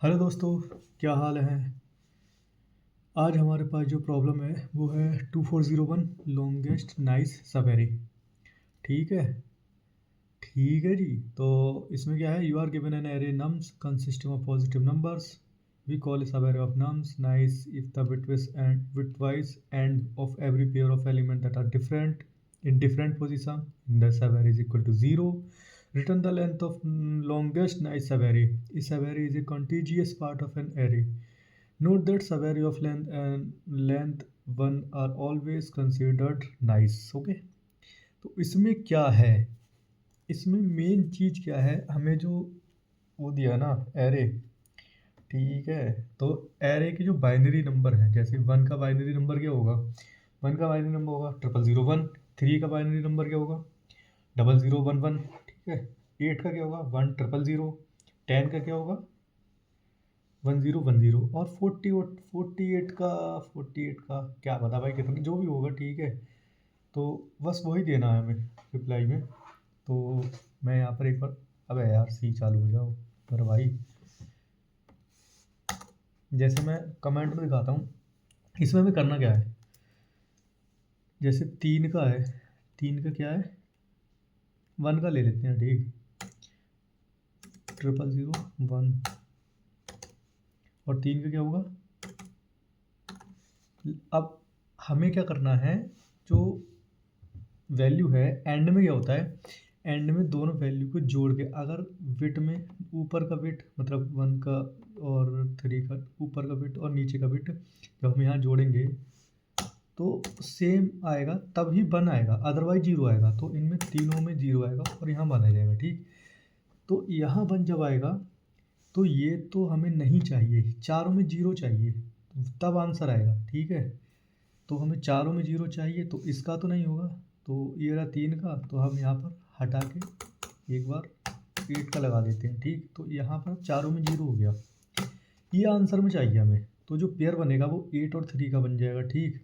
Hello दोस्तों, क्या हाल है। आज हमारे पास जो प्रॉब्लम है वो है 2401 लॉन्गेस्ट नाइस सवेरी। ठीक है। ठीक है जी। तो इसमें क्या है, you are given an array nums consisting of positive numbers. We call this array of nums nice if the bitwise end of every pair of elements that are different in different position in the Savary is equal to 0. Return the length of longest nice Savary. A Savary is a contiguous part of an array. Note that Savary of length and length 1 are always considered nice. Okay. तो इसमें क्या है, इसमें main चीज़ क्या है, हमें जो वो दिया ना एरे। ठीक है। तो एरे के जो बाइनरी नंबर हैं, जैसे 1 का बाइनरी नंबर क्या होगा, 1 का बाइनरी नंबर होगा 0001। 3 का बाइनरी नंबर क्या होगा 0011। ठीक है। 8 का क्या होगा 1000। 10 का क्या होगा 1010। और 48 का क्या पता भाई कितना जो भी होगा। ठीक है। तो बस वही देना है हमें रिप्लाई में। तो मैं यहाँ पर एक बार, अबे यार सी चालू हो जाओ पर भाई, जैसे मैं कमेंट में दिखाता हूँ। इसमें हमें करना क्या है, जैसे 3 का है, 3 का क्या है 1 का ले लेते हैं। ठीक। 0001। और 3 का क्या होगा। अब हमें क्या करना है, जो वैल्यू है एंड में क्या होता है, एंड में दोनों वैल्यू को जोड़ के, अगर बिट में ऊपर का बिट मतलब 1 का और 3 का ऊपर का बिट और नीचे का बिट जब हम यहाँ जोड़ेंगे तो सेम आएगा, तभी 1 आएगा, अदरवाइज 0 आएगा। तो इनमें तीनों में 0 आएगा और यहाँ 1 आ जाएगा। ठीक। तो यहाँ 1 जब आएगा तो ये तो हमें नहीं चाहिए, चारों में 0 चाहिए, तब आंसर आएगा। ठीक है। तो हमें चारों में 0 चाहिए, तो इसका तो नहीं होगा। तो ये रहा 3 का, तो हम यहाँ पर हटा के एक बार 8 का लगा देते हैं। ठीक। तो यहाँ पर चारों में 0 हो गया, ये आंसर में चाहिए हमें। तो जो पेयर बनेगा वो 8 और 3 का बन जाएगा। ठीक।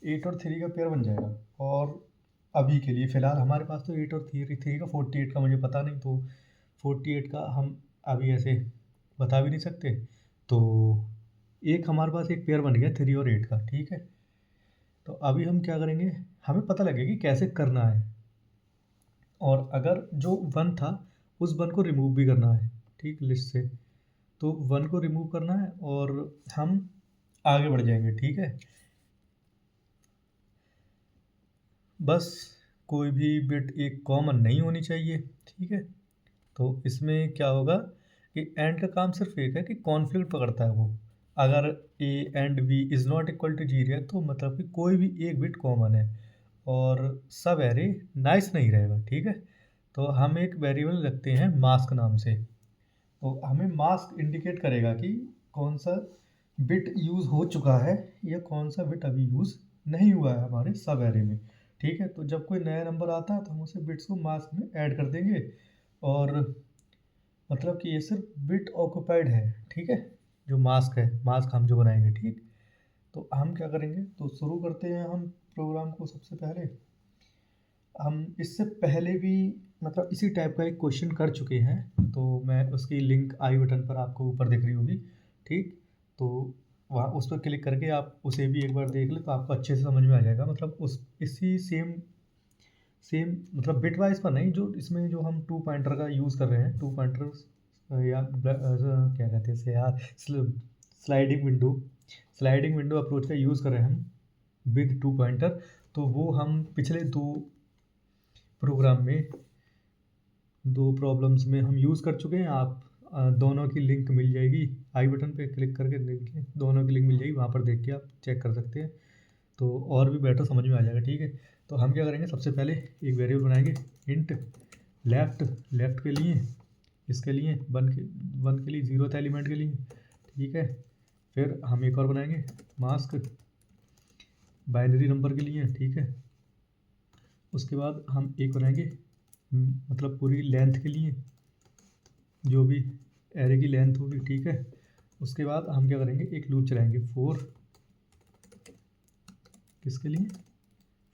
8 और 3 का पेयर बन जाएगा। और अभी के लिए फ़िलहाल हमारे पास तो 8 और 3 का 48 का मुझे पता नहीं, तो 48 का हम अभी ऐसे बता भी नहीं सकते। तो एक हमारे पास एक पेयर बन गया 3 और 8 का। ठीक है। तो अभी हम क्या करेंगे, हमें पता लगेगा कि कैसे करना है। और अगर जो 1 था उस 1 को रिमूव भी करना है। ठीक, लिस्ट से। तो 1 को रिमूव करना है और हम आगे बढ़ जाएंगे। ठीक है। बस कोई भी बिट एक कॉमन नहीं होनी चाहिए। ठीक है। तो इसमें क्या होगा कि एंड का काम सिर्फ एक है कि कॉन्फ्लिक्ट पकड़ता है वो। अगर a and b is not equal to 0 है तो मतलब कि कोई भी एक बिट कॉमन है और सब एरे नाइस नहीं रहेगा। ठीक है। तो हम एक वेरिएबल रखते हैं मास्क नाम से। तो हमें मास्क इंडिकेट करेगा कि कौन सा बिट यूज़ हो चुका है या कौन सा बिट अभी यूज़ नहीं हुआ है हमारे सब एरे में। ठीक है। तो जब कोई नया नंबर आता है तो हम उसे बिट्स को मास्क में ऐड कर देंगे। और मतलब कि ये सिर्फ बिट ऑक्यूपाइड है। ठीक है। जो मास्क है, मास्क हम जो बनाएंगे। ठीक। तो हम क्या करेंगे, तो शुरू करते हैं हम प्रोग्राम को। सबसे पहले हम इससे पहले भी मतलब इसी टाइप का एक क्वेश्चन कर चुके हैं, तो मैं उसकी लिंक आई बटन पर आपको ऊपर दिख रही होगी। ठीक। तो वहाँ उस पर क्लिक करके आप उसे भी एक बार देख ले तो आपको अच्छे से समझ में आ जाएगा। मतलब उस इसी सेम सेम मतलब बिट वाइज पर नहीं, जो इसमें जो हम 2 पॉइंटर का यूज़ कर रहे हैं, 2 पॉइंटर या क्या कहते हैं इसे यार, स्लाइडिंग विंडो अप्रोच का यूज़ कर रहे हैं हम विद 2 पॉइंटर। तो वो हम पिछले प्रोग्राम में दो प्रॉब्लम्स में हम यूज़ कर चुके हैं। आप दोनों की लिंक मिल जाएगी, आई बटन पे क्लिक करके देखिए, दोनों की लिंक मिल जाएगी, वहाँ पर देख के आप चेक कर सकते हैं। तो और भी बेटर समझ में आ जाएगा। ठीक है। तो हम क्या करेंगे, सबसे पहले एक वेरिएबल बनाएंगे इंट लेफ्ट, लेफ्ट के लिए, इसके लिए 1 के लिए 0th एलिमेंट के लिए। ठीक है। फिर हम एक और बनाएंगे मास्क बाइनरी नंबर के लिए। ठीक है। उसके बाद हम एक बनाएंगे मतलब पूरी लेंथ के लिए, जो भी एरे की लेंथ होगी। ठीक है। उसके बाद हम क्या करेंगे, एक लूप चलाएंगे फोर, किसके लिए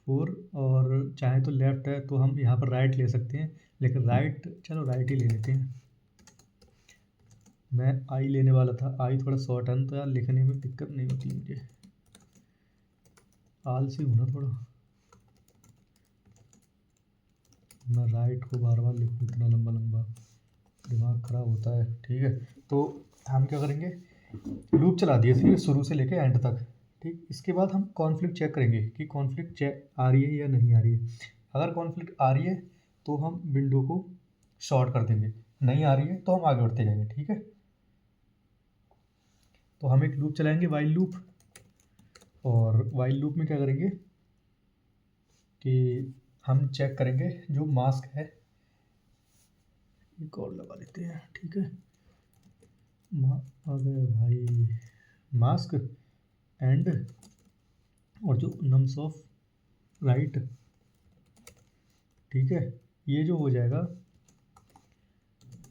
4। और चाहे तो लेफ़्ट है तो हम यहाँ पर राइट ले सकते हैं, लेकिन राइट चलो राइट ही ले लेते हैं। मैं आई लेने वाला था, आई थोड़ा शॉर्ट हैंड था, लिखने में दिक्कत नहीं होती मुझे, आलसी हूँ ना थोड़ा, मैं राइट को बार बार लिखूँ इतना लंबा लंबा, दिमाग ख़राब होता है। ठीक है, तो हम क्या करेंगे, लूप चला दिए फिर शुरू से लेके एंड तक। ठीक, इसके बाद हम कॉन्फ्लिक्ट चेक करेंगे कि कॉन्फ्लिक्ट चेक आ रही है या नहीं आ रही है। अगर कॉन्फ्लिक्ट आ रही है तो हम विंडो को शॉर्ट कर देंगे, नहीं आ रही है तो हम आगे बढ़ते जाएंगे। ठीक है, तो हम एक लूप चलाएंगे, वाइल लूप, और वाइल लूप में क्या करेंगे कि हम चेक करेंगे जो मास्क है, एक और लगा लेते हैं। ठीक है, अरे भाई, मास्क एंड और जो नम्स ऑफ राइट। ठीक है, ये जो हो जाएगा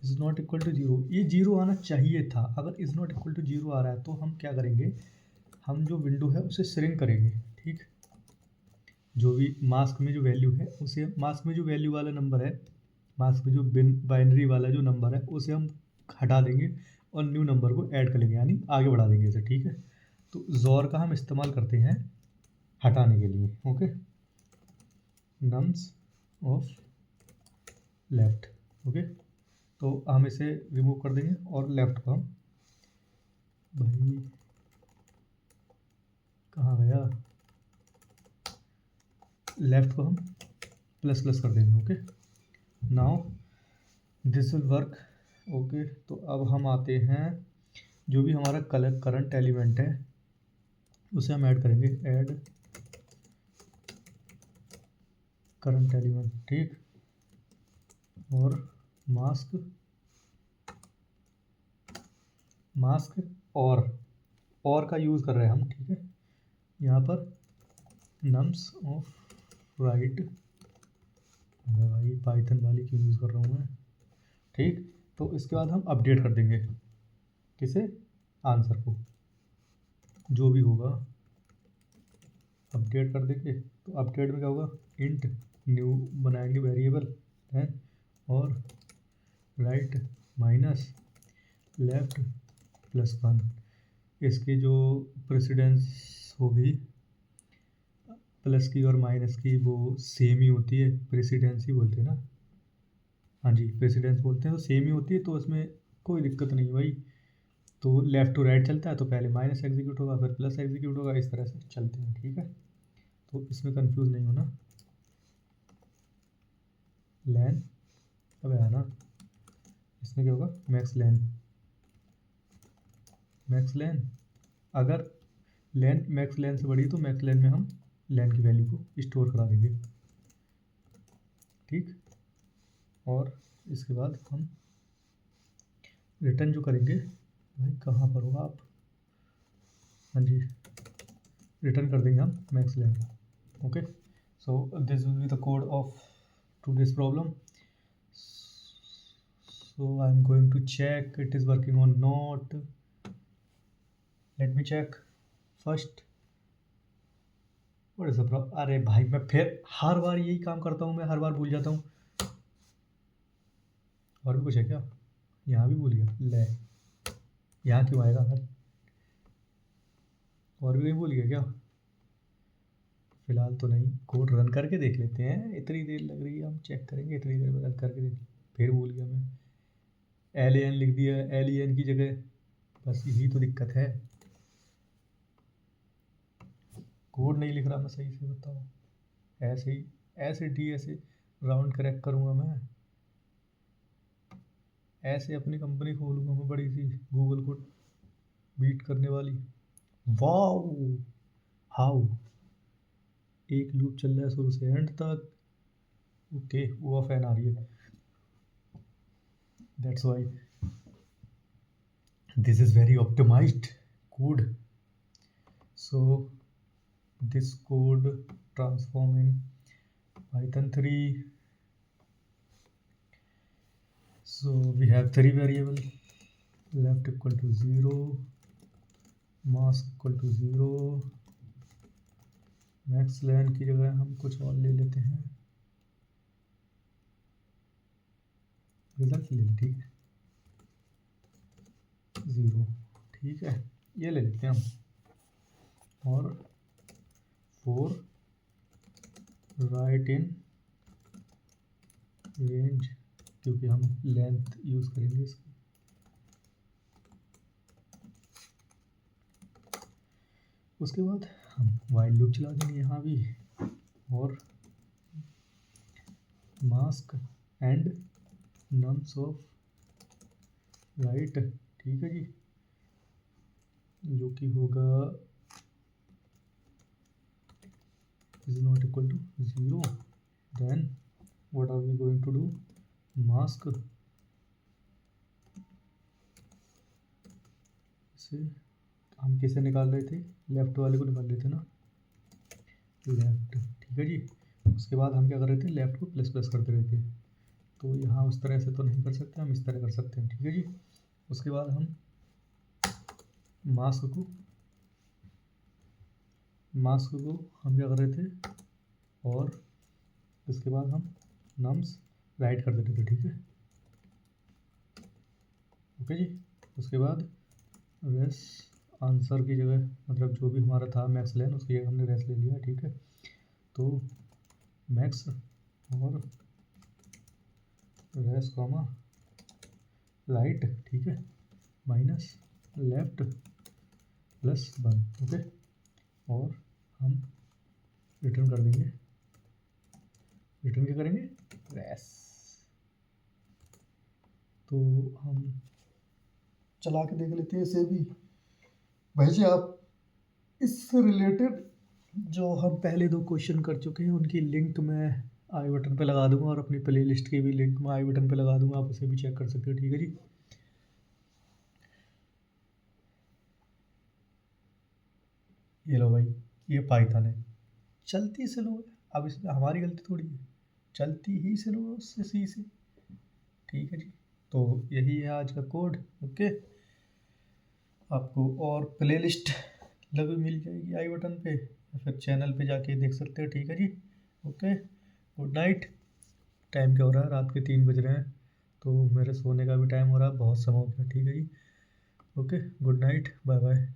is not equal to zero, ये जीरो आना चाहिए था। अगर is not equal to zero आ रहा है तो हम क्या करेंगे, हम जो विंडो है उसे श्रिंक करेंगे। ठीक, जो भी मास्क में जो वैल्यू है उसे, मास्क में जो वैल्यू वाला नंबर है, मास्क में जो बाइनरी वाला जो नंबर है उसे हम हटा देंगे और न्यू नंबर को ऐड कर लेंगे, यानी आगे बढ़ा देंगे इसे। ठीक है, तो जोर का हम इस्तेमाल करते हैं हटाने के लिए। Okay, nums of left. Okay, तो हम इसे रिमूव कर देंगे और लेफ़्ट को हम, भाई कहाँ गया, लेफ़्ट को हम प्लस प्लस कर देंगे। Okay, now this will work. Okay, तो अब हम आते हैं, जो भी हमारा करंट एलिमेंट है उसे हम ऐड करेंगे, ऐड करंट एलिमेंट। ठीक, और मास्क और का यूज़ कर रहे हैं हम। ठीक है, यहाँ पर नम्स ऑफ राइट, अरे भाई पाइथन वाली क्यों यूज़ कर रहा हूँ मैं। ठीक, तो इसके बाद हम अपडेट कर देंगे किसे, आंसर को, जो भी होगा अपडेट कर देंगे। तो अपडेट में क्या होगा, इंट न्यू बनाएंगे वेरिएबल है, और right minus left plus one, इसकी जो प्रेसिडेंस होगी प्लस की और माइनस की वो सेम ही होती है, प्रेसिडेंस ही बोलते हैं ना, हाँ जी प्रेसिडेंस बोलते हैं, तो सेम ही होती है, तो इसमें कोई दिक्कत नहीं भाई। तो लेफ़्ट टू राइट चलता है, तो पहले माइनस एग्जीक्यूट होगा फिर प्लस एग्जीक्यूट होगा, इस तरह से चलते हैं। ठीक है, तो इसमें कंफ्यूज नहीं होना। लैन, अब है ना, इसमें क्या होगा, मैक्स लैन, अगर लैन मैक्स लैन से बड़ी तो मैक्स लैन में हम लैन की वैल्यू को स्टोर करा देंगे। ठीक, और इसके बाद हम रिटर्न जो करेंगे, भाई कहाँ पर होगा आप, हाँ जी, रिटर्न कर देंगे हम max len. Okay, so this will be the code of today's problem. So I'm going to check it is working or not. Let me check first. What is the problem? अरे भाई मैं फिर हर बार यही काम करता हूँ, मैं हर बार भूल जाता हूँ। और भी कुछ है क्या, यहाँ भी भूल गया, ले यहाँ क्यों आएगा हर, और भी कहीं भूल गया क्या, फिलहाल तो नहीं, कोड रन करके देख लेते हैं, इतनी देर लग रही है, हम चेक करेंगे, इतनी देर में रन करके देख, फिर भूल गया मैं, एल एन लिख दिया, एल ई एन की जगह, बस यही तो दिक्कत है, कोड नहीं लिख रहा मैं सही से, बताओ। ऐसे ही ऐसे डी ऐसे राउंड क्रैक करूँगा मैं, ऐसे अपनी कंपनी खोलूँगा मैं बड़ी सी, गूगल को बीट करने वाली। वाओ, हाउ, एक लूप चल रहा है शुरू से एंड तक। ओके, वो फैन आ रही है, that's why this is very optimized code. So this code transform in Python 3. So we have three variable, left equal to 0, mask equal to 0, max len की जगह हम कुछ और ले लेते हैं, रिजल्ट ले लेते, ठीक है। ठीक है, ये ले लेते हैं हम। और 4 राइट इन रेंज, क्योंकि हम लेंथ यूज़ करेंगे इसकी। उसके बाद हम वाइल लूप चला देंगे यहाँ भी, और mask and nums of right, ठीक है जी, जो कि होगा is not equal to 0, then what are we going to do, mask, इसे हम किसे निकाल रहे थे, लेफ्ट वाले को निकाल रहे थे ना, लेफ्ट, ठीक है जी। उसके बाद हम क्या कर रहे थे, लेफ्ट को प्लस प्लस करते रहे थे। तो यहाँ उस तरह से तो नहीं कर सकते, हम इस तरह कर सकते हैं, ठीक है जी। उसके बाद हम मास्क को हम क्या कर रहे थे, और इसके बाद हम नम्स राइट कर देते थे, ठीक है, ओके जी। उसके बाद रेस आंसर की जगह, मतलब जो भी हमारा था मैक्स लेन, उसकी जगह हमने रेस ले लिया, ठीक है। तो मैक्स और रेस कॉमा राइट, ठीक है, माइनस लेफ्ट प्लस 1, ओके। और हम रिटर्न कर देंगे, रिटर्न क्या करेंगे, रेस। तो हम चला के देख लेते हैं इसे भी। भाई जी आप इससे रिलेटेड जो हम पहले 2 क्वेश्चन कर चुके हैं उनकी लिंक मैं आई बटन पे लगा दूंगा, और अपनी प्लेलिस्ट की भी लिंक मैं आई बटन पे लगा दूंगा, आप उसे भी चेक कर सकते हो, ठीक है जी। ये लो भाई, ये पाइथन है, चलती स्लो है, अब इसमें हमारी गलती थोड़ी है, चलती ही स्लो है उससे सी से, ठीक है जी। तो यही है आज का कोड, ओके। आपको और प्लेलिस्ट लगी मिल जाएगी आई बटन पे, या फिर चैनल पे जाके देख सकते हो, ठीक है जी, ओके। Good night. टाइम क्या हो रहा है, रात के 3 बज रहे हैं, तो मेरे सोने का भी टाइम हो रहा है, बहुत समय हो गया, ठीक है जी, okay. Good night, bye bye.